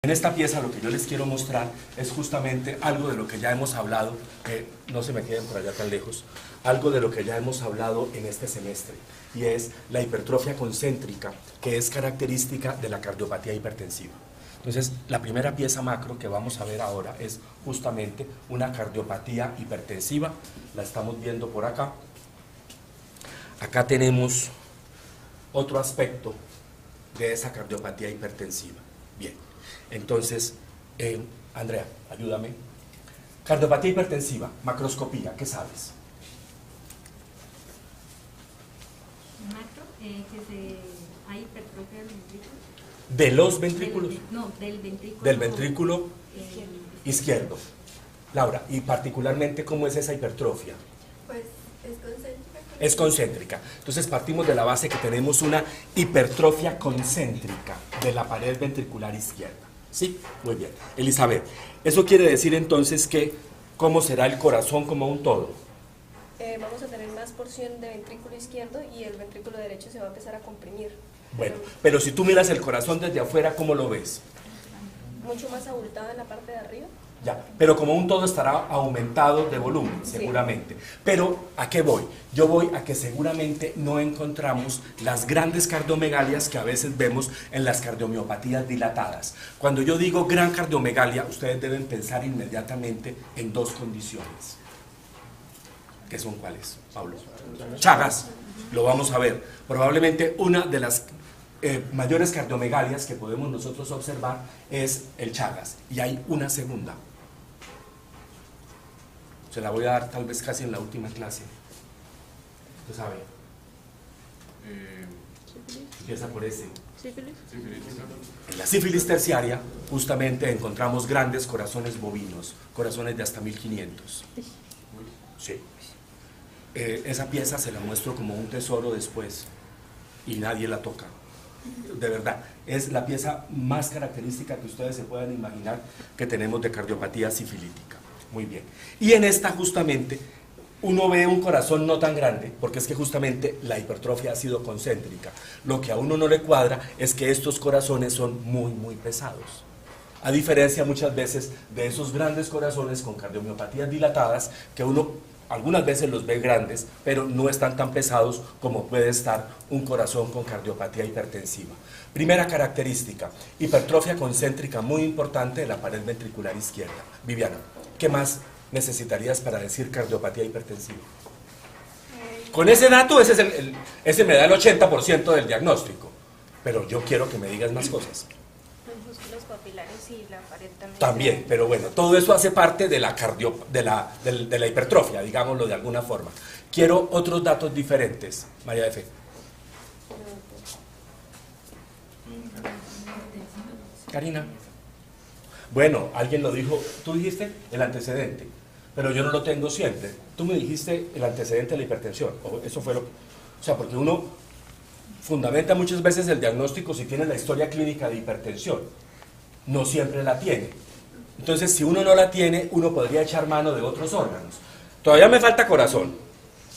En esta pieza lo que yo les quiero mostrar es justamente algo de lo que ya hemos hablado, no se me queden por allá tan lejos, algo de lo que ya hemos hablado en este semestre, y es la hipertrofia concéntrica, que es característica de la cardiopatía hipertensiva. Entonces, la primera pieza macro que vamos a ver ahora es justamente una cardiopatía hipertensiva, la estamos viendo por acá. Acá tenemos otro aspecto de esa cardiopatía hipertensiva. Bien. Entonces, Andrea, ayúdame. Cardiopatía hipertensiva, macroscopía, ¿qué sabes? Macro, hay hipertrofia del ventrículo. ¿De los ventrículos? Del ventrículo. Del ventrículo izquierdo. Laura, y particularmente, ¿cómo es esa hipertrofia? Pues es concéntrica. Es concéntrica. Entonces partimos de la base que tenemos una hipertrofia concéntrica de la pared ventricular izquierda. ¿Sí? Muy bien. Elizabeth, eso quiere decir entonces que, ¿cómo será el corazón como un todo? Vamos a tener más porción de ventrículo izquierdo y el ventrículo derecho se va a empezar a comprimir. Bueno, pero si tú miras el corazón desde afuera, ¿cómo lo ves? Mucho más abultado en la parte de arriba. Ya, pero como un todo estará aumentado de volumen, seguramente. Sí. Pero, ¿a qué voy? Yo voy a que seguramente no encontramos las grandes cardiomegalias que a veces vemos en las cardiomiopatías dilatadas. Cuando yo digo gran cardiomegalia, ustedes deben pensar inmediatamente en dos condiciones. ¿Qué son cuáles, Pablo? Chagas, lo vamos a ver. Probablemente una de las mayores cardiomegalias que podemos nosotros observar es el Chagas. Y hay una segunda. Se la voy a dar tal vez casi en la última clase. ¿Usted sabe? Empieza por ese. Sífilis. En la sífilis terciaria justamente encontramos grandes corazones bovinos, corazones de hasta 1500. Sí. Esa pieza se la muestro como un tesoro después y nadie la toca. De verdad, es la pieza más característica que ustedes se puedan imaginar que tenemos de cardiopatía sifilítica. Muy bien. Y en esta justamente uno ve un corazón no tan grande, porque es que justamente la hipertrofia ha sido concéntrica. Lo que a uno no le cuadra es que estos corazones son muy, muy pesados. A diferencia muchas veces de esos grandes corazones con cardiomiopatías dilatadas, que uno algunas veces los ve grandes, pero no están tan pesados como puede estar un corazón con cardiopatía hipertensiva. Primera característica, hipertrofia concéntrica muy importante de la pared ventricular izquierda. Viviana, ¿qué más necesitarías para decir cardiopatía hipertensiva? Con ese dato, ese me da el 80% del diagnóstico, pero yo quiero que me digas más cosas. Los papilares y la pared también. También, pero bueno, todo eso hace parte de la hipertrofia, digámoslo de alguna forma. Quiero otros datos diferentes, María de Fe. Karina. Bueno, alguien lo dijo, tú dijiste el antecedente, pero yo no lo tengo siempre. Tú me dijiste el antecedente de la hipertensión, o eso fue lo que... O sea, porque uno fundamenta muchas veces el diagnóstico si tiene la historia clínica de hipertensión. No siempre la tiene. Entonces, si uno no la tiene, uno podría echar mano de otros órganos. Todavía me falta corazón,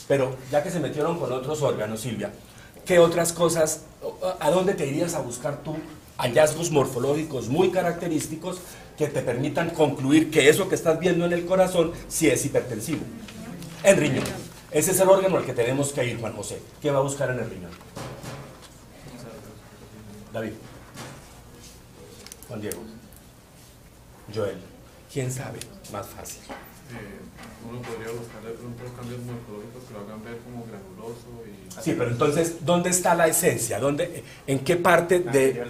pero ya que se metieron con otros órganos, Silvia, ¿qué otras cosas, a dónde te irías a buscar tú hallazgos morfológicos muy característicos que te permitan concluir que eso que estás viendo en el corazón sí es hipertensivo? El riñón. Ese es el órgano al que tenemos que ir, Juan José. ¿Qué va a buscar en el riñón? David. Juan Diego. Joel. ¿Quién sabe? Más fácil. Uno podría buscar de pronto cambios morfológicos que lo hagan ver como granuloso y... Sí, pero entonces, ¿dónde está la esencia? ¿En qué parte de...?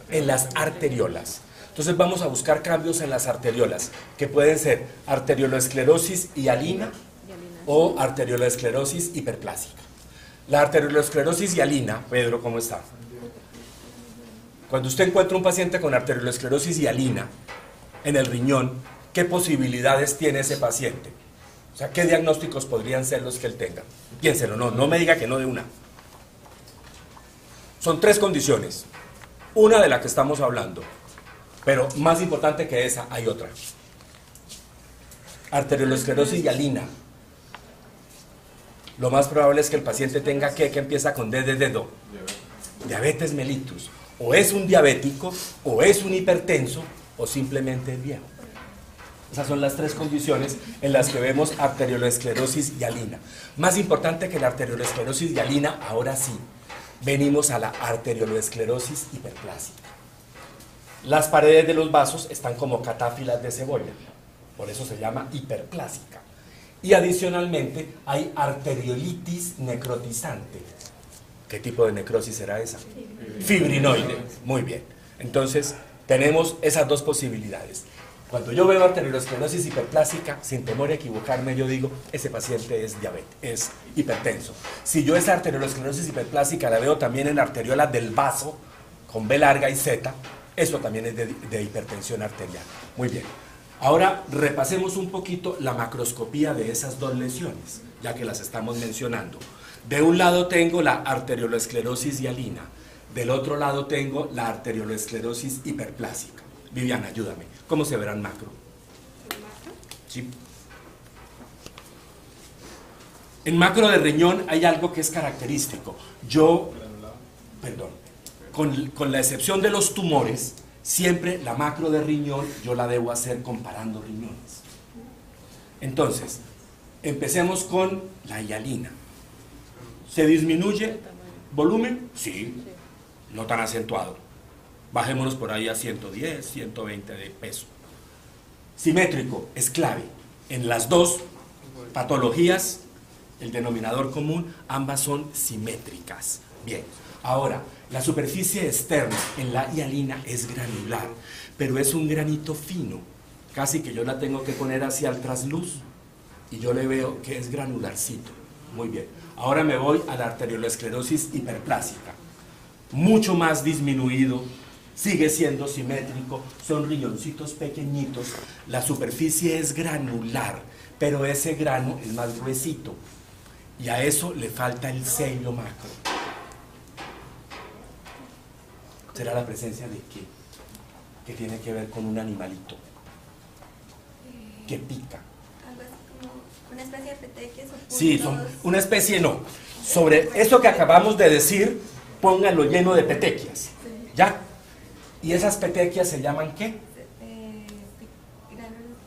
En las arteriolas. Entonces vamos a buscar cambios en las arteriolas, que pueden ser arterioloesclerosis hialina o arterioloesclerosis hiperplásica. La arterioloesclerosis hialina, Pedro, ¿cómo está? Cuando usted encuentra un paciente con arterioloesclerosis hialina en el riñón, ¿qué posibilidades tiene ese paciente? O sea, ¿qué diagnósticos podrían ser los que él tenga? Piénselo, no me diga que no de una. Son tres condiciones. Una de la que estamos hablando, pero más importante que esa, hay otra. Arterioloesclerosis hialina. Lo más probable es que el paciente tenga que empieza con D de dedo. Diabetes mellitus. O es un diabético, o es un hipertenso, o simplemente es viejo. Esas son las tres condiciones en las que vemos arteriolosclerosis hialina. Más importante que la arteriolosclerosis hialina, ahora sí, venimos a la arteriolosclerosis hiperplásica. Las paredes de los vasos están como catáfilas de cebolla, por eso se llama hiperplásica. Y adicionalmente hay arteriolitis necrotizante. ¿Qué tipo de necrosis será esa? Fibrinoide. Muy bien. Entonces, tenemos esas dos posibilidades. Cuando yo veo arteriolosclerosis hiperplásica, sin temor a equivocarme, yo digo, ese paciente es diabetes, es hipertenso. Si yo esa arteriolosclerosis hiperplásica la veo también en arteriolas del vaso, con B larga y Z, eso también es de hipertensión arterial. Muy bien. Ahora repasemos un poquito la macroscopía de esas dos lesiones, ya que las estamos mencionando. De un lado tengo la arteriolosclerosis hialina, del otro lado tengo la arteriolosclerosis hiperplásica. Viviana, ayúdame. ¿Cómo se verán macro? Sí. En macro de riñón hay algo que es característico. Con la excepción de los tumores, siempre la macro de riñón yo la debo hacer comparando riñones. Entonces, empecemos con la hialina. ¿Se disminuye volumen? Sí, no tan acentuado. Bajémonos por ahí a 110, 120 de peso. Simétrico es clave. En las dos patologías, el denominador común, ambas son simétricas. Bien, ahora, la superficie externa en la hialina es granular, pero es un granito fino. Casi que yo la tengo que poner hacia el trasluz y yo le veo que es granularcito. Muy bien. Ahora me voy a la arteriolosclerosis hiperplásica. Mucho más disminuido, sigue siendo simétrico, son riñoncitos pequeñitos, la superficie es granular, pero ese grano es más gruesito y a eso le falta el sello macro. ¿Será la presencia de qué? Que tiene que ver con un animalito que pica. Algo así como una especie de petequias o puntos. Sí, son una especie, no. Sobre eso que acabamos de decir, pónganlo lleno de petequias. ¿Ya? ¿Y esas petequias se llaman qué?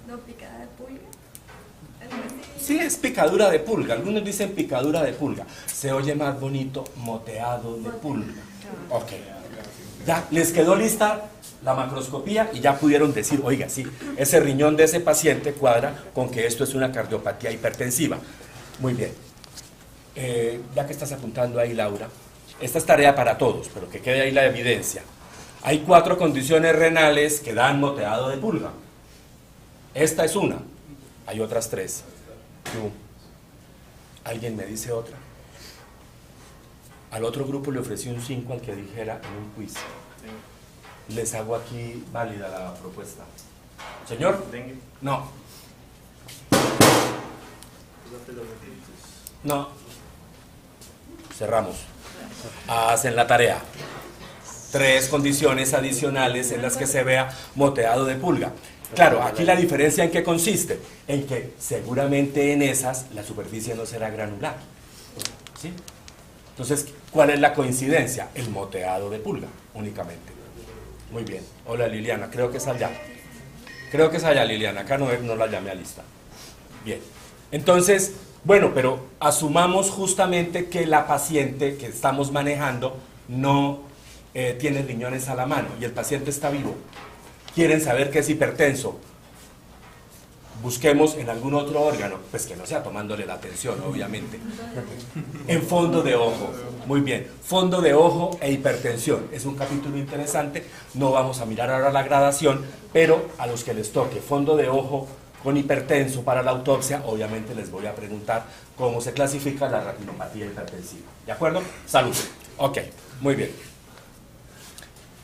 No, picada de pulga. Algo así. Sí, es picadura de pulga. Algunos dicen picadura de pulga. Se oye más bonito, moteado de pulga. Ok. Ya, les quedó lista la macroscopía y ya pudieron decir, oiga, sí, ese riñón de ese paciente cuadra con que esto es una cardiopatía hipertensiva. Muy bien. Ya que estás apuntando ahí, Laura, esta es tarea para todos, pero que quede ahí la evidencia. Hay 4 condiciones renales que dan moteado de pulga. Esta es una. Hay otras 3. ¿Alguien me dice otra? Al otro grupo le ofrecí un 5 al que dijera en un quiz. Les hago aquí válida la propuesta. ¿Señor? No. No. Cerramos. Hacen la tarea. 3 condiciones adicionales en las que se vea moteado de pulga. Claro, aquí la diferencia en qué consiste, en que seguramente en esas la superficie no será granular. ¿Sí? Entonces, ¿cuál es la coincidencia? El moteado de pulga, únicamente. Muy bien. Hola Liliana, creo que es allá. Creo que es allá Liliana, acá no la llamé a lista. Bien. Entonces, bueno, pero asumamos justamente que la paciente que estamos manejando no tiene riñones a la mano y el paciente está vivo. ¿Quieren saber que es hipertenso? Busquemos en algún otro órgano, pues que no sea tomándole la atención, obviamente. En fondo de ojo. Muy bien. Fondo de ojo e hipertensión. Es un capítulo interesante. No vamos a mirar ahora la gradación, pero a los que les toque fondo de ojo con hipertenso para la autopsia, obviamente les voy a preguntar cómo se clasifica la retinopatía hipertensiva. ¿De acuerdo? Salud. Ok, muy bien.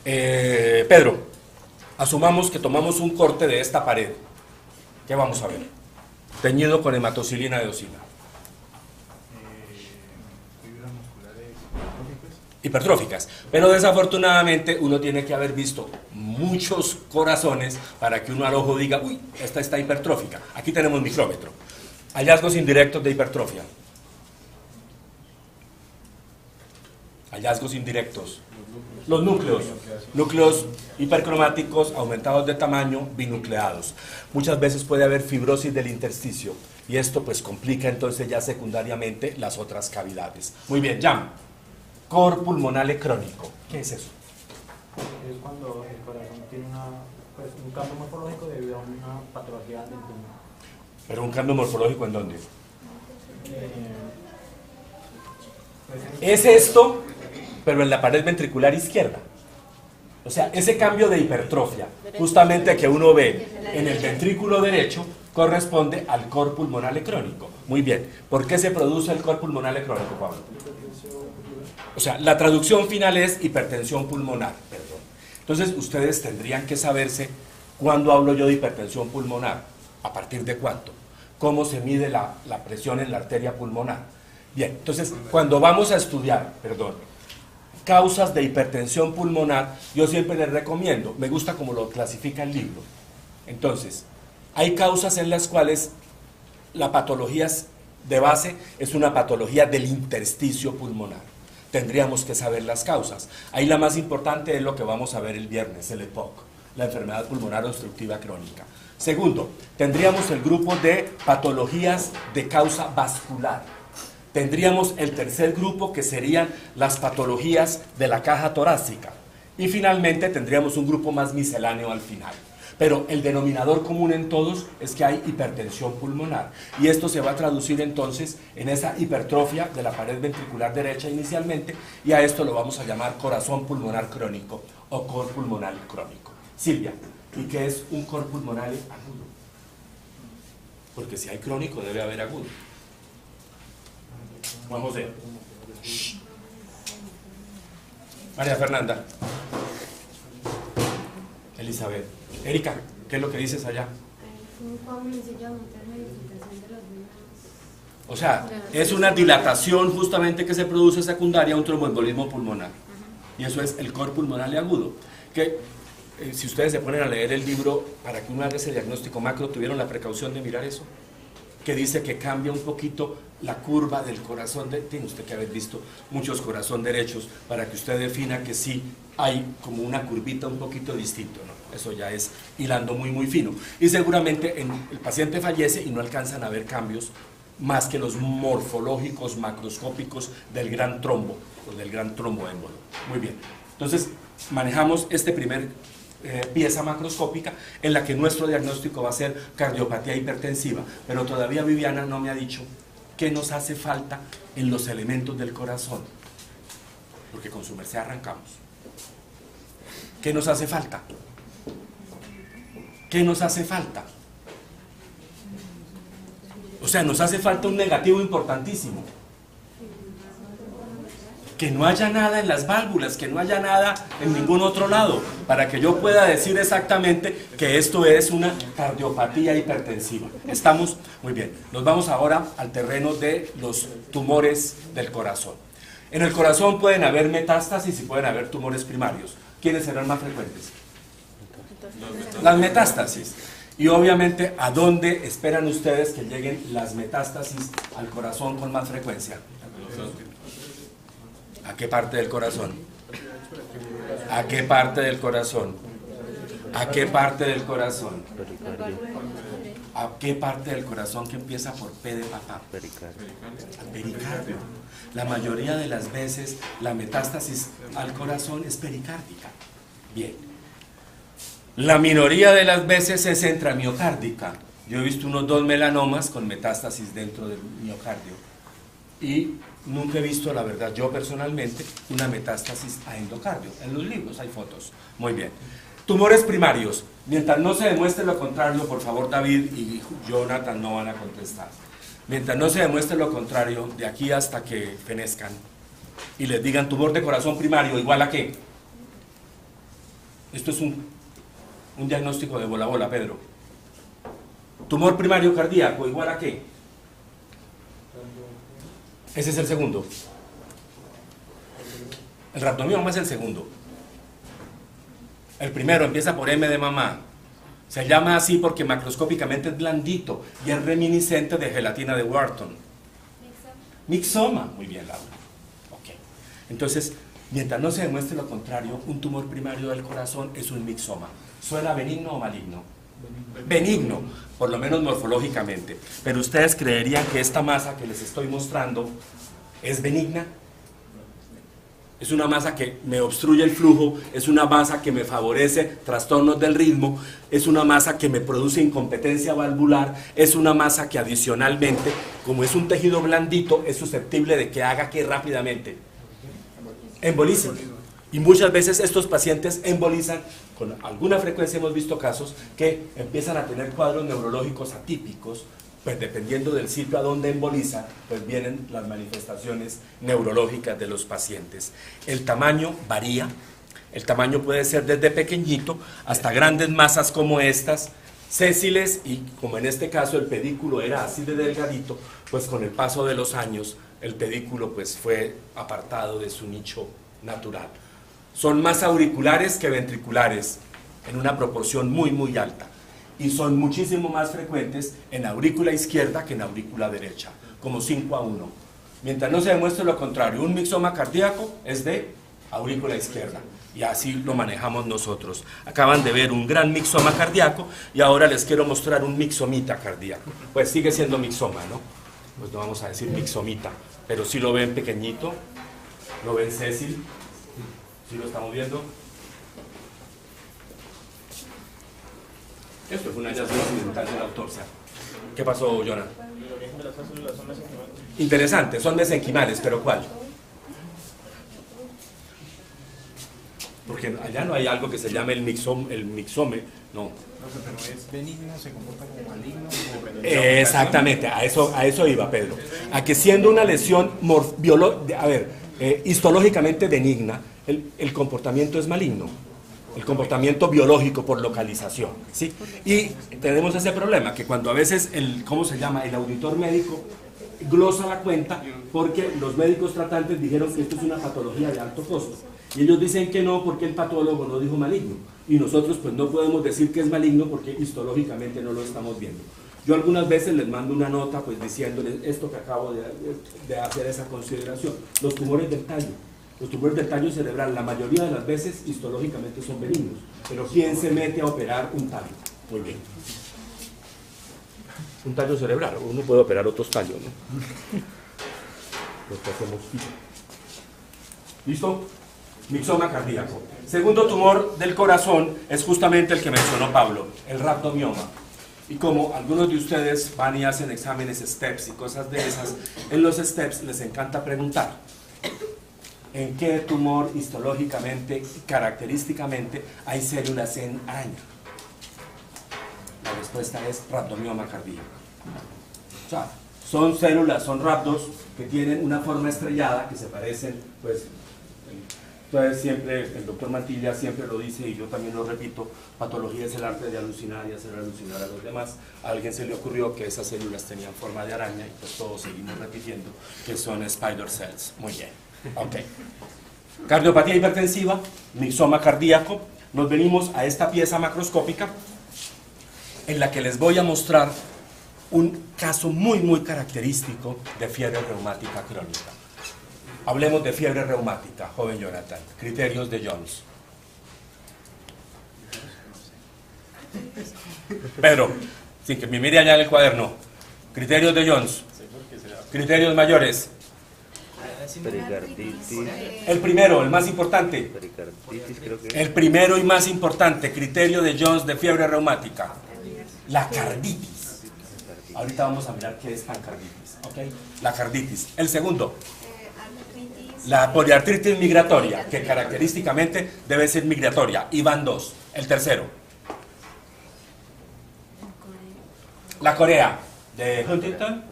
Pedro, asumamos que tomamos un corte de esta pared. ¿Qué vamos a ver? Teñido con hematocilina de eosina. Fibras musculares Hipertróficas. Pero desafortunadamente uno tiene que haber visto muchos corazones para que uno al ojo diga, uy, esta está hipertrófica. Aquí tenemos micrómetro. Hallazgos indirectos de hipertrofia. Hallazgos indirectos. Los núcleos. Núcleos hipercromáticos, aumentados de tamaño, binucleados. Muchas veces puede haber fibrosis del intersticio y esto pues complica entonces ya secundariamente las otras cavidades. Muy bien, Jan. Cor pulmonale crónico. ¿Qué es eso? Es cuando el corazón tiene un cambio morfológico debido a una patología del pulmón. ¿Pero un cambio morfológico en dónde? Es esto, pero en la pared ventricular izquierda. O sea, ese cambio de hipertrofia, justamente que uno ve en el ventrículo derecho, corresponde al cor pulmonale crónico. Muy bien. ¿Por qué se produce el cor pulmonale crónico, Pablo? O sea, la traducción final es hipertensión pulmonar, perdón. Entonces, ustedes tendrían que saberse cuándo hablo yo de hipertensión pulmonar, a partir de cuánto, cómo se mide la presión en la arteria pulmonar. Bien, entonces, cuando vamos a estudiar, causas de hipertensión pulmonar, yo siempre les recomiendo, me gusta como lo clasifica el libro. Entonces, hay causas en las cuales la patología de base es una patología del intersticio pulmonar. Tendríamos que saber las causas. Ahí la más importante es lo que vamos a ver el viernes, el EPOC, la enfermedad pulmonar obstructiva crónica. Segundo, tendríamos el grupo de patologías de causa vascular. Tendríamos el tercer grupo, que serían las patologías de la caja torácica. Y finalmente tendríamos un grupo más misceláneo al final. Pero el denominador común en todos es que hay hipertensión pulmonar. Y esto se va a traducir entonces en esa hipertrofia de la pared ventricular derecha inicialmente, y a esto lo vamos a llamar corazón pulmonar crónico o cor pulmonar crónico. Silvia, ¿y qué es un cor pulmonar agudo? Porque si hay crónico debe haber agudo. Juan José. Shh. María Fernanda. Elizabeth. Erika, ¿qué es lo que dices allá? O sea, es una dilatación justamente que se produce secundaria a un tromboembolismo pulmonar. Y eso es el cor pulmonar agudo. Que si ustedes se ponen a leer el libro, para que uno haga ese diagnóstico macro, ¿tuvieron la precaución de mirar eso? Que dice que cambia un poquito la curva del corazón. Tiene usted que haber visto muchos corazón derechos para que usted defina que sí hay como una curvita un poquito distinto, ¿no? Eso ya es hilando muy fino. Y seguramente el paciente fallece y no alcanzan a ver cambios más que los morfológicos macroscópicos del gran trombo o del gran tromboémbolo. Muy bien. Entonces, manejamos este primer pieza macroscópica en la que nuestro diagnóstico va a ser cardiopatía hipertensiva, pero todavía Viviana no me ha dicho qué nos hace falta en los elementos del corazón, porque con su merced arrancamos. ¿Qué nos hace falta? ¿Qué nos hace falta? O sea, nos hace falta un negativo importantísimo. Que no haya nada en las válvulas, que no haya nada en ningún otro lado, para que yo pueda decir exactamente que esto es una cardiopatía hipertensiva. ¿Estamos? Muy bien. Nos vamos ahora al terreno de los tumores del corazón. En el corazón pueden haber metástasis y pueden haber tumores primarios. ¿Quiénes serán más frecuentes? Las metástasis. Y obviamente, ¿a dónde esperan ustedes que lleguen las metástasis al corazón con más frecuencia? ¿A qué parte del corazón? ¿A qué parte del corazón? ¿A qué parte del corazón? ¿A qué parte del corazón que empieza por P de papá? Al pericardio. La mayoría de las veces la metástasis al corazón es pericárdica. Bien. La minoría de las veces es intramiocárdica. Yo he visto unos 2 melanomas con metástasis dentro del miocardio. Y nunca he visto, la verdad, yo personalmente, una metástasis a endocardio. En los libros hay fotos. Muy bien. Tumores primarios. Mientras no se demuestre lo contrario, por favor, David y Jonathan no van a contestar. Mientras no se demuestre lo contrario, de aquí hasta que fenezcan y les digan tumor de corazón primario, ¿igual a qué? Esto es un diagnóstico de bola a bola, Pedro. Tumor primario cardíaco, ¿igual a qué? Ese es el segundo. El rhabdomioma es el segundo. El primero empieza por M de mamá. Se llama así porque macroscópicamente es blandito y es reminiscente de gelatina de Wharton. Mixoma. Muy bien, Laura. Ok. Entonces, Mientras no se demuestre lo contrario, un tumor primario del corazón es un mixoma. ¿Suena benigno o maligno? Benigno, por lo menos morfológicamente. Pero ustedes creerían que esta masa que les estoy mostrando es benigna. Es una masa que me obstruye el flujo, es una masa que me favorece trastornos del ritmo, es una masa que me produce incompetencia valvular, es una masa que adicionalmente, como es un tejido blandito, es susceptible de que haga que rápidamente embolice. Y muchas veces estos pacientes embolizan, con alguna frecuencia hemos visto casos que empiezan a tener cuadros neurológicos atípicos, pues dependiendo del sitio a donde emboliza, pues vienen las manifestaciones neurológicas de los pacientes. El tamaño varía, el tamaño puede ser desde pequeñito hasta grandes masas como estas, sésiles, y como en este caso el pedículo era así de delgadito, pues con el paso de los años el pedículo pues fue apartado de su nicho natural. Son más auriculares que ventriculares, en una proporción muy alta. Y son muchísimo más frecuentes en aurícula izquierda que en aurícula derecha, como 5-1. Mientras no se demuestre lo contrario, un mixoma cardíaco es de aurícula izquierda, y así lo manejamos nosotros. Acaban de ver un gran mixoma cardíaco, y ahora les quiero mostrar un mixomita cardíaco. Pues sigue siendo mixoma, ¿no? Pues no vamos a decir mixomita, pero sí lo ven pequeñito, lo ven sésil, ¿sí lo estamos viendo? Esto fue un hallazgo accidental de la autopsia. ¿Qué pasó, Jonah? El origen de las células son mesenquimales. Interesante, son mesenquimales, pero ¿cuál? Porque allá no hay algo que se llame el mixome, no. Pero es benigno, se comporta como maligno. Exactamente, a eso iba, Pedro. A que siendo una lesión histológicamente benigna, el comportamiento es maligno. El comportamiento biológico por localización, ¿sí? Y tenemos ese problema, que cuando a veces el auditor médico glosa la cuenta, porque los médicos tratantes dijeron que esto es una patología de alto costo, y ellos dicen que no porque el patólogo no dijo maligno, y nosotros pues no podemos decir que es maligno porque histológicamente no lo estamos viendo. Yo algunas veces les mando una nota pues diciéndoles esto que acabo de hacer esa consideración. Los tumores del tallo. Los tumores del tallo cerebral, la mayoría de las veces histológicamente son benignos, pero ¿quién se mete a operar un tallo? Muy bien. Un tallo cerebral, uno puede operar otros tallos, ¿no? Los que hacemos. ¿Listo? Mixoma cardíaco. Segundo tumor del corazón es justamente el que mencionó Pablo, el rhabdomioma. Y como algunos de ustedes van y hacen exámenes STEPS y cosas de esas, en los STEPS les encanta preguntar ¿en qué tumor histológicamente, característicamente, hay células en araña? La respuesta es rhabdomioma cardíaco. O sea, son células, son rhabdos que tienen una forma estrellada, que se parecen, pues, entonces siempre, el doctor Mantilla siempre lo dice, y yo también lo repito, patología es el arte de alucinar y hacer alucinar a los demás. A alguien se le ocurrió que esas células tenían forma de araña, y pues todos seguimos repitiendo que son spider cells. Muy bien. Ok. Cardiopatía hipertensiva, mixoma cardíaco. Nos venimos a esta pieza macroscópica en la que les voy a mostrar un caso muy característico de fiebre reumática crónica. Hablemos de fiebre reumática, joven Jonathan. Criterios de Jones. Pedro, sin que me mire allá en el cuaderno. Criterios de Jones. Criterios mayores. Pericarditis. El primero, el más importante. Pericarditis, creo que. El primero y más importante criterio de Jones de fiebre reumática. La carditis. Ahorita vamos a mirar qué es la carditis. ¿Okay? La carditis. El segundo. La poliartritis migratoria, que característicamente debe ser migratoria. Y van dos. El tercero. La corea. ¿De Huntington?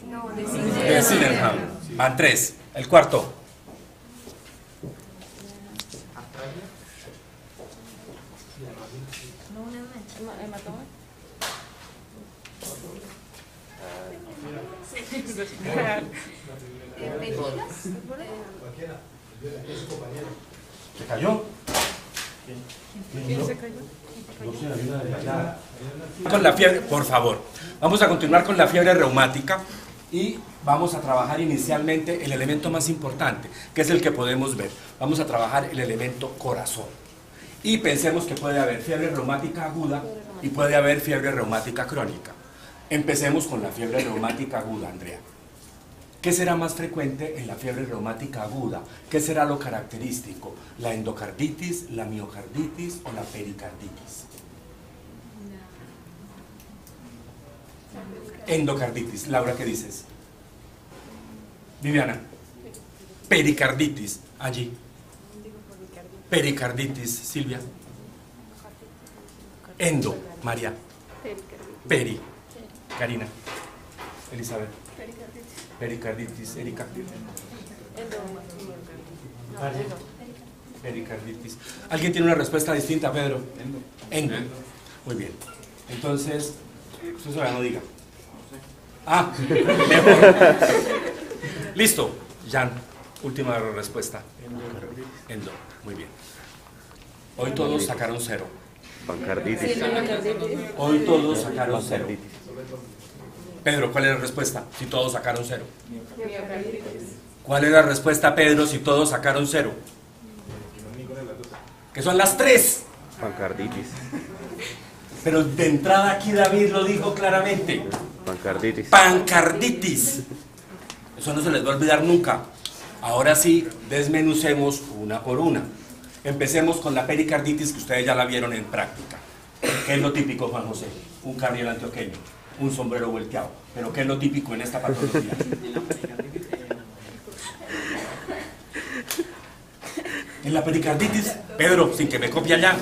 No, De Sydenham. Van tres. El cuarto. ¿Se cayó? ¿Quién se cayó? No sé, ayuda de allá. Con la fiebre, por favor. Vamos a continuar con la fiebre reumática. y vamos a trabajar inicialmente el elemento más importante, que es el que podemos ver. Vamos a trabajar el elemento corazón. Y pensemos que puede haber fiebre reumática aguda y puede haber fiebre reumática crónica. Empecemos con la fiebre reumática aguda, Andrea. ¿Qué será más frecuente en la fiebre reumática aguda? ¿Qué será lo característico? ¿La endocarditis, la miocarditis o la pericarditis? Endocarditis. Laura, ¿qué dices? Viviana. Pericarditis. Allí. Pericarditis. Silvia. Endo. María. Peri. Karina. Elizabeth. Pericarditis. Erika. Pericarditis. ¿Alguien tiene una respuesta distinta, Pedro? Endo. Muy bien. Entonces, eso ya no diga. Ah, mejor. Listo. Jan, última respuesta. Endo. Muy bien. Hoy todos sacaron 0. Pancarditis. Hoy todos sacaron 0. Pedro, ¿cuál es la respuesta? Si todos sacaron 0. ¿Cuál es la respuesta, Pedro, si todos sacaron 0? Que son las 3. Pancarditis. Pero de entrada aquí David lo dijo claramente. Pancarditis. Pancarditis. Eso no se les va a olvidar nunca. Ahora sí, desmenucemos una por una. Empecemos con la pericarditis, que ustedes ya la vieron en práctica. ¿Qué es lo típico, Juan José? Un carriel antioqueño, un sombrero volteado. Pero ¿qué es lo típico en esta patología? En la pericarditis, Pedro, sin que me copie allá.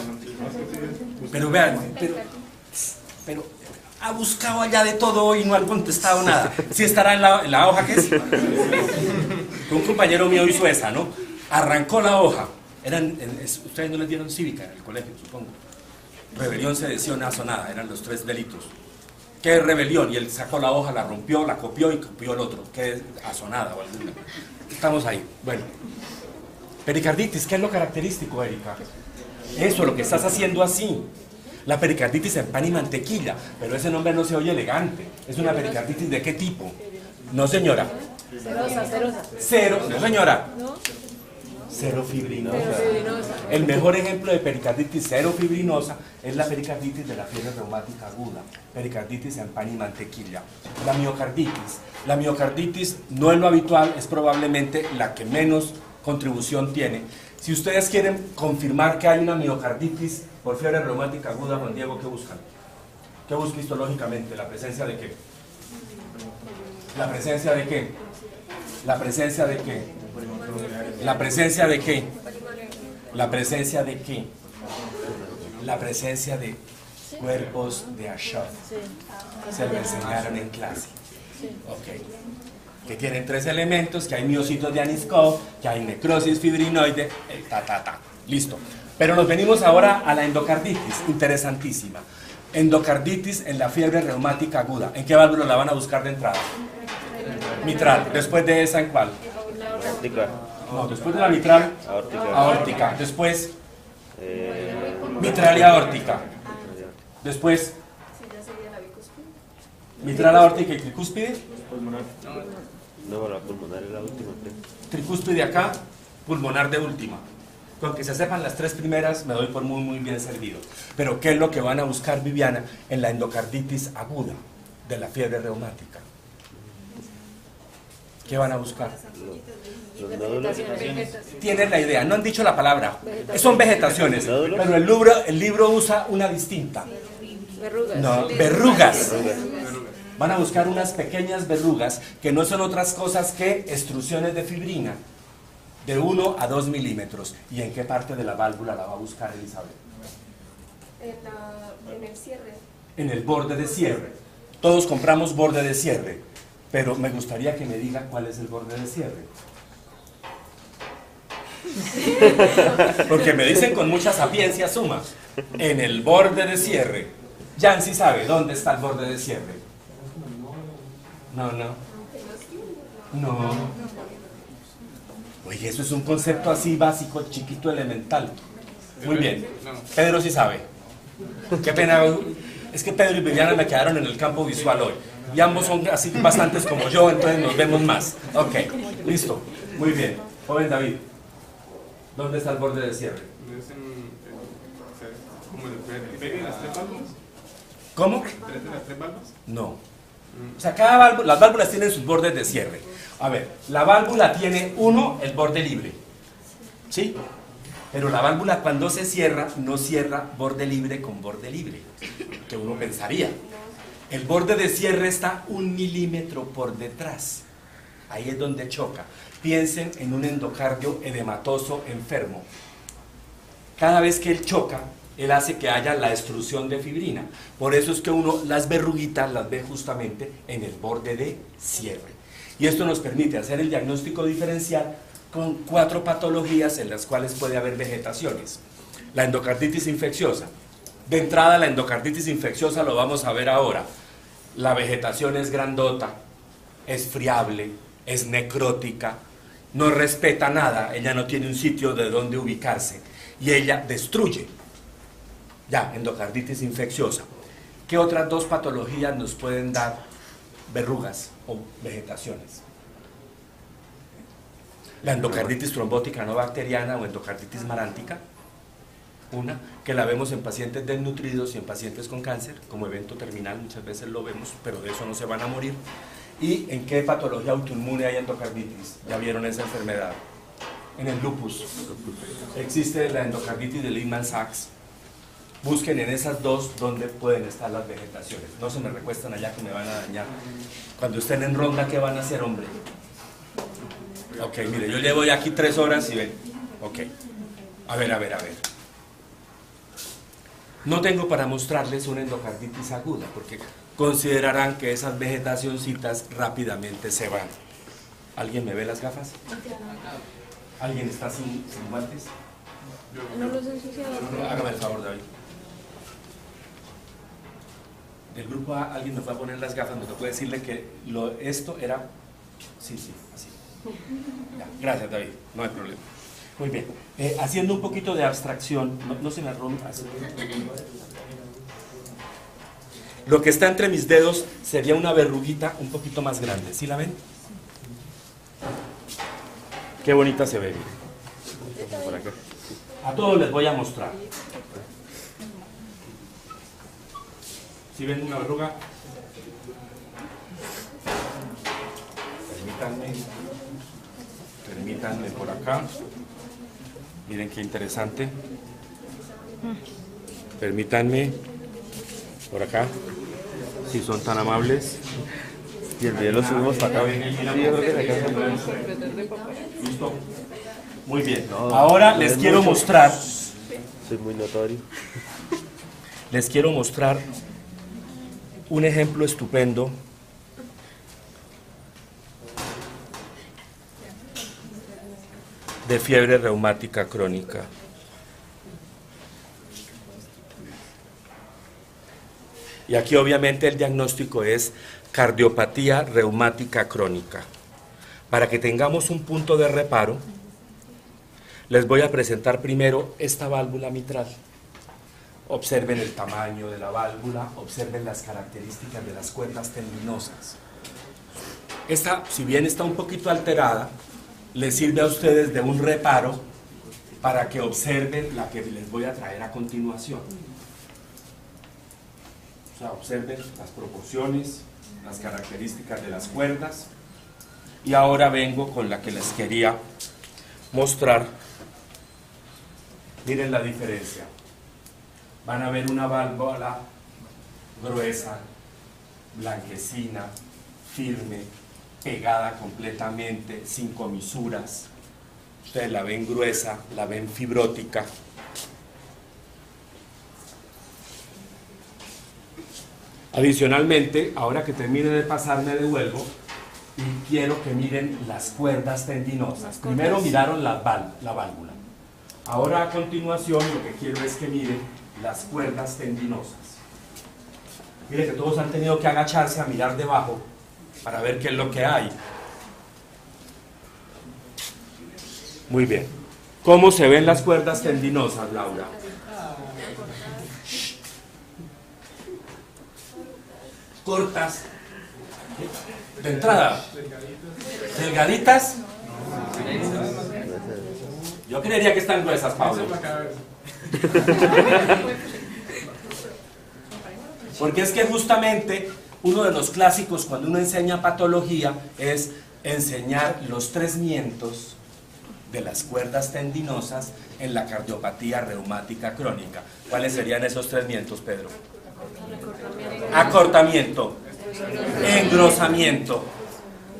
Pero vean, pero ha buscado allá de todo y no ha contestado nada. Sí estará en la hoja que es. Un compañero mío hizo esa, ¿no? Arrancó la hoja. Ustedes no les dieron cívica en el colegio, supongo. Rebelión, sedición, asonada, eran los 3 delitos. ¿Qué es rebelión? Y él sacó la hoja, la rompió, la copió y copió el otro. ¿Qué es asonada o alguna? Estamos ahí. Bueno. Pericarditis, ¿qué es lo característico, Erika? Eso, lo que estás haciendo así. La pericarditis en pan y mantequilla, pero ese nombre no se oye elegante. ¿Es una pericarditis de qué tipo? No, señora. Cero, no, señora. Cero fibrinosa. El mejor ejemplo de pericarditis cero fibrinosa es la pericarditis de la fiebre reumática aguda. Pericarditis en pan y mantequilla. La miocarditis. La miocarditis no es lo habitual, es probablemente la que menos contribución tiene. Si ustedes quieren confirmar que hay una miocarditis por fiebre reumática aguda, Juan Diego, ¿qué buscan? ¿Qué busca histológicamente? ¿La presencia de qué? ¿La presencia de qué? ¿La presencia de qué? ¿La presencia de qué? ¿La presencia de qué? La presencia de cuerpos de Ashot. Se lo enseñaron en clase. Ok. Que tienen 3 elementos, que hay miocitos de Aniscoe, que hay necrosis fibrinoide, listo. Pero nos venimos ahora a la endocarditis, interesantísima. Endocarditis en la fiebre reumática aguda. ¿En qué válvula la van a buscar de entrada? Mitral. Después de esa, ¿en cuál? Aórtica. No, después de la mitral, Aórtica. aórtica. Después, mitral y aórtica. Después, mitral, aórtica y tricúspide. No, la pulmonar es la última. Tricúspide acá, pulmonar de última. Con que se sepan las 3 primeras me doy por muy, muy bien servido. Pero ¿qué es lo que van a buscar, Viviana, en la endocarditis aguda de la fiebre reumática? ¿Qué van a buscar? Los nódulos. Tienen la idea, no han dicho la palabra. Son vegetaciones, pero el libro usa una distinta. No, verrugas. Van a buscar unas pequeñas verrugas que no son otras cosas que extrusiones de fibrina de 1 a 2 milímetros. ¿Y en qué parte de la válvula la va a buscar, Elizabeth? En el cierre. En el borde de cierre. Todos compramos borde de cierre, pero me gustaría que me diga cuál es el borde de cierre. Porque me dicen con mucha sapiencia suma. En el borde de cierre. Jan sí sabe dónde está el borde de cierre. No. Oye, eso es un concepto así básico, chiquito, elemental. Muy bien. Pedro sí sabe. Qué pena. Es que Pedro y Viviana me quedaron en el campo visual hoy. Y ambos son así bastantes como yo, entonces nos vemos más. Ok, listo. Muy bien. Joven David, ¿dónde está el borde de cierre? Es como el pegue de las tres válvulas. ¿Cómo? ¿Tres de las tres válvulas? No. O sea, cada válvula, las válvulas tienen sus bordes de cierre. A ver, la válvula tiene el borde libre. ¿Sí? Pero la válvula cuando se cierra, no cierra borde libre con borde libre, que uno pensaría. El borde de cierre está 1 milímetro por detrás. Ahí es donde choca. Piensen en un endocardio edematoso enfermo. Cada vez que él choca, él hace que haya la extrusión de fibrina. Por eso es que uno las verruguitas las ve justamente en el borde de cierre. Y esto nos permite hacer el diagnóstico diferencial con 4 patologías en las cuales puede haber vegetaciones. La endocarditis infecciosa. De entrada, la endocarditis infecciosa lo vamos a ver ahora. La vegetación es grandota, es friable, es necrótica, no respeta nada, ella no tiene un sitio de donde ubicarse y ella destruye. Ya, endocarditis infecciosa. ¿Qué otras 2 patologías nos pueden dar verrugas o vegetaciones? La endocarditis trombótica no bacteriana o endocarditis marántica, una que la vemos en pacientes desnutridos y en pacientes con cáncer, como evento terminal muchas veces lo vemos, pero de eso no se van a morir. ¿Y en qué patología autoinmune hay endocarditis? Ya vieron esa enfermedad. En el lupus. Existe la endocarditis de Lehmann-Sachs. Busquen en esas 2 donde pueden estar las vegetaciones. No se me recuestan allá que me van a dañar. Cuando estén en ronda, ¿qué van a hacer, hombre? Ok, mire, yo llevo ya aquí 3 horas y ven. Ok. A ver. No tengo para mostrarles una endocarditis aguda, porque considerarán que esas vegetacioncitas rápidamente se van. ¿Alguien me ve las gafas? ¿Alguien está sin guantes? No los he ensuciado. Hágame el favor, David. Del grupo A, alguien me fue a poner las gafas, me tocó decirle que esto era... Sí, así. Ya, gracias, David, no hay problema. Muy bien, haciendo un poquito de abstracción, no se me rompa. Lo que está entre mis dedos sería una verruguita un poquito más grande, ¿sí la ven? Qué bonita se ve. Por acá. A todos les voy a mostrar. ¿Sí ven una verruga? Permítanme por acá. Miren qué interesante. Permítanme por acá, si son tan amables. Y el video lo subimos para acá. Sí, yo creo que se alcanza. ¿Listo? Muy bien. Ahora les quiero mostrar. Soy muy notorio. Les quiero mostrar un ejemplo estupendo de fiebre reumática crónica. Y aquí obviamente el diagnóstico es cardiopatía reumática crónica. Para que tengamos un punto de reparo, les voy a presentar primero esta válvula mitral. Observen el tamaño de la válvula, observen las características de las cuerdas tendinosas. Esta, si bien está un poquito alterada, les sirve a ustedes de un reparo para que observen la que les voy a traer a continuación. O sea, observen las proporciones, las características de las cuerdas. Y ahora vengo con la que les quería mostrar. Miren la diferencia. Van a ver una válvula gruesa, blanquecina, firme, pegada completamente, sin comisuras. Ustedes la ven gruesa, la ven fibrótica. Adicionalmente, ahora que termine de pasar, me devuelvo y quiero que miren las cuerdas tendinosas. Primero miraron la válvula. Ahora a continuación lo que quiero es que miren las cuerdas tendinosas. Miren que todos han tenido que agacharse a mirar debajo para ver qué es lo que hay. Muy bien. ¿Cómo se ven las cuerdas tendinosas, Laura? Cortas, De entrada, delgaditas. Yo creería que están gruesas, Pablo. Porque es que justamente uno de los clásicos cuando uno enseña patología es enseñar los trasmientos de las cuerdas tendinosas en la cardiopatía reumática crónica. ¿Cuáles serían esos trasmientos, Pedro? Acortamiento, engrosamiento.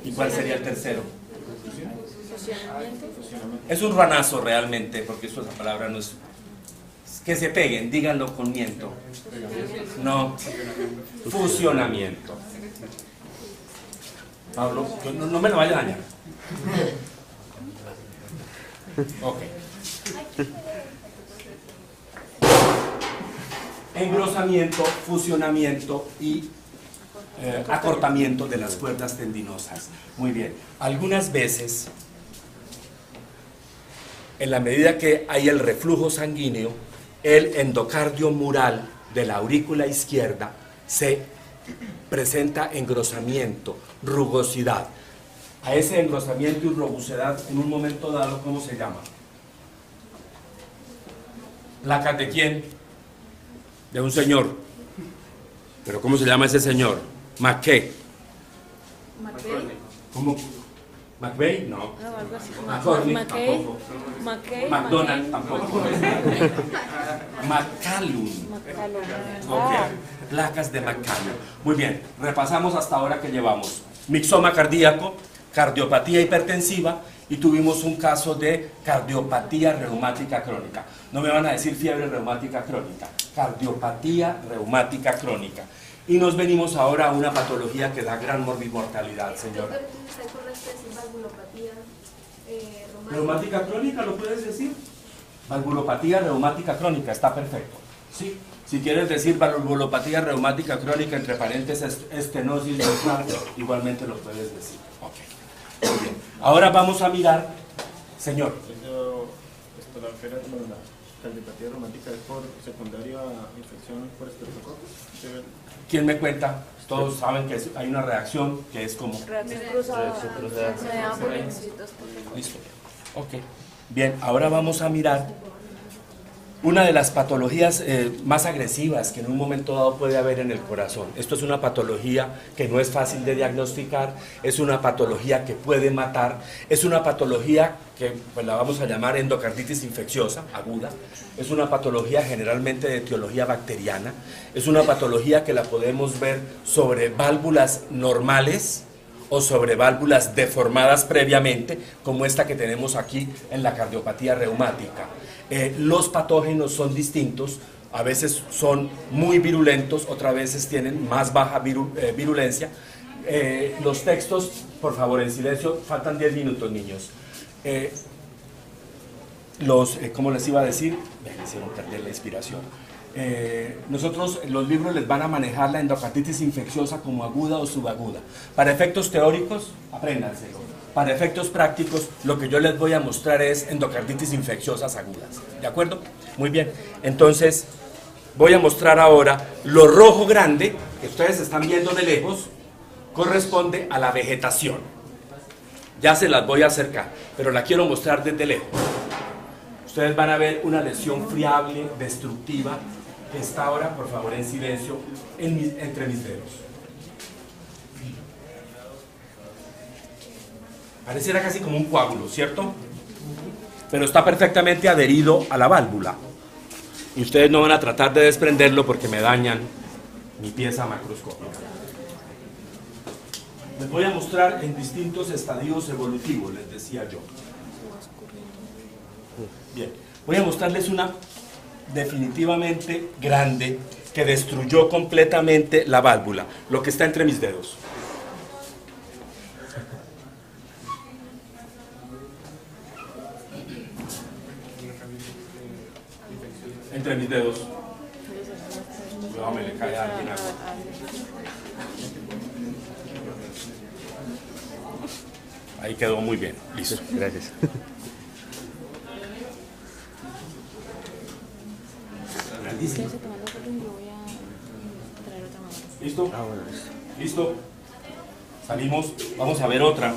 ¿Y cuál sería el tercero? Es un ranazo realmente, porque eso, esa palabra no es... Que se peguen, díganlo con miento. No, fusionamiento. Pablo, no me lo vaya a dañar. Ok. Engrosamiento, fusionamiento y acortamiento de las cuerdas tendinosas. Muy bien. Algunas veces, en la medida que hay el reflujo sanguíneo, el endocardio mural de la aurícula izquierda se presenta engrosamiento, rugosidad. A ese engrosamiento y rugosidad, en un momento dado, ¿cómo se llama? ¿Placas de quién? De un señor. ¿Pero cómo se llama ese señor? ¿Qué? ¿Cómo? ¿McVeigh? No. McCormick tampoco. McDonald tampoco. McCallum. Ok. Placas de McCallum. Muy bien. Repasamos hasta ahora que llevamos mixoma cardíaco, cardiopatía hipertensiva y tuvimos un caso de cardiopatía reumática crónica. No me van a decir fiebre reumática crónica. Cardiopatía reumática crónica. Y nos venimos ahora a una patología que da gran morbimortalidad, señora. ¿Está correcto decir valvulopatía reumática crónica, lo puedes decir? Valvulopatía reumática crónica, está perfecto. Sí. Si quieres decir valvulopatía reumática crónica, entre paréntesis, estenosis ventral, igualmente lo puedes decir. Ok. Muy bien. Ahora vamos a mirar, señor. La cardiopatía reumática es por secundaria a infección por estreptococcus. ¿Quién me cuenta? Todos saben que hay una reacción que es como... Reacción cruzada. Listo. Ok. Bien, ahora vamos a mirar una de las patologías más agresivas que en un momento dado puede haber en el corazón. Esto es una patología que no es fácil de diagnosticar, es una patología que puede matar, es una patología que pues, la vamos a llamar endocarditis infecciosa, aguda, es una patología generalmente de etiología bacteriana, es una patología que la podemos ver sobre válvulas normales o sobre válvulas deformadas previamente, como esta que tenemos aquí en la cardiopatía reumática. Los patógenos son distintos, a veces son muy virulentos, otras veces tienen más baja virulencia. Los textos, por favor, en silencio, faltan 10 minutos, niños. ¿Cómo les iba a decir? Me hicieron perder la inspiración. Nosotros, los libros les van a manejar la endocarditis infecciosa como aguda o subaguda. Para efectos teóricos, apréndanselo. Para efectos prácticos, lo que yo les voy a mostrar es endocarditis infecciosas agudas. ¿De acuerdo? Muy bien. Entonces, voy a mostrar ahora lo rojo grande, que ustedes están viendo de lejos, corresponde a la vegetación. Ya se las voy a acercar, pero la quiero mostrar desde lejos. Ustedes van a ver una lesión friable, destructiva, que está ahora, por favor, en silencio, entre mis dedos. Pareciera casi como un coágulo, ¿cierto? Pero está perfectamente adherido a la válvula. Y ustedes no van a tratar de desprenderlo porque me dañan mi pieza macroscópica. Les voy a mostrar en distintos estadios evolutivos, les decía yo. Bien, voy a mostrarles una definitivamente grande que destruyó completamente la válvula, lo que está entre mis dedos. Entre mis dedos. No, me le cae a alguien algo. Ahí quedó muy bien, listo. Gracias. Grandísimo. ¿Listo? Ah, bueno. ¿Listo? Salimos, vamos a ver otra.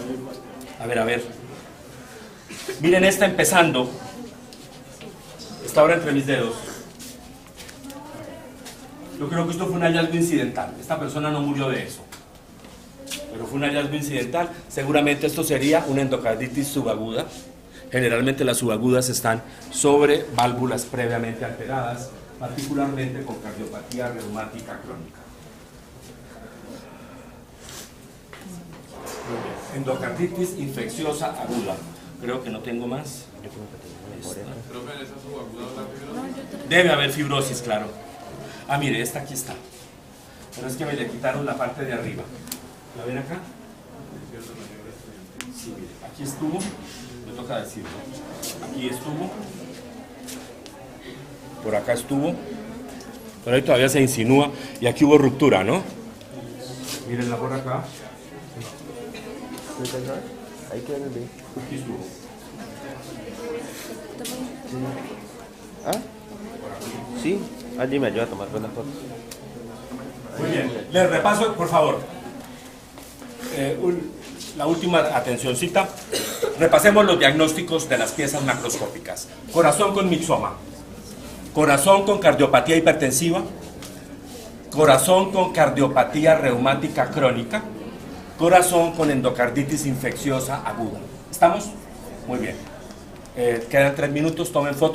A ver. Miren esta empezando. Está ahora entre mis dedos. Yo creo que esto fue un hallazgo incidental. Esta persona no murió de eso. Pero fue un hallazgo incidental. Seguramente esto sería una endocarditis subaguda. Generalmente las subagudas están sobre válvulas previamente alteradas, particularmente con cardiopatía reumática crónica. Endocarditis infecciosa aguda. Creo que no tengo más. Creo que en esa subaguda la fibrosis. Debe haber fibrosis, claro. Ah, mire, esta aquí está. Pero es que me le quitaron la parte de arriba. ¿La ven acá? Sí, mire, aquí estuvo. Me toca decirlo. Aquí estuvo. Por acá estuvo. Pero ahí todavía se insinúa. Y aquí hubo ruptura, ¿no? Mírenla por acá. Aquí estuvo. ¿Ah? Sí, allí me ayuda a tomar buenas fotos. Muy bien. Les repaso, por favor. La última atencióncita. Repasemos los diagnósticos de las piezas macroscópicas. Corazón con mixoma. Corazón con cardiopatía hipertensiva. Corazón con cardiopatía reumática crónica. Corazón con endocarditis infecciosa aguda. ¿Estamos? Muy bien. Quedan 3 minutos, tomen fotos.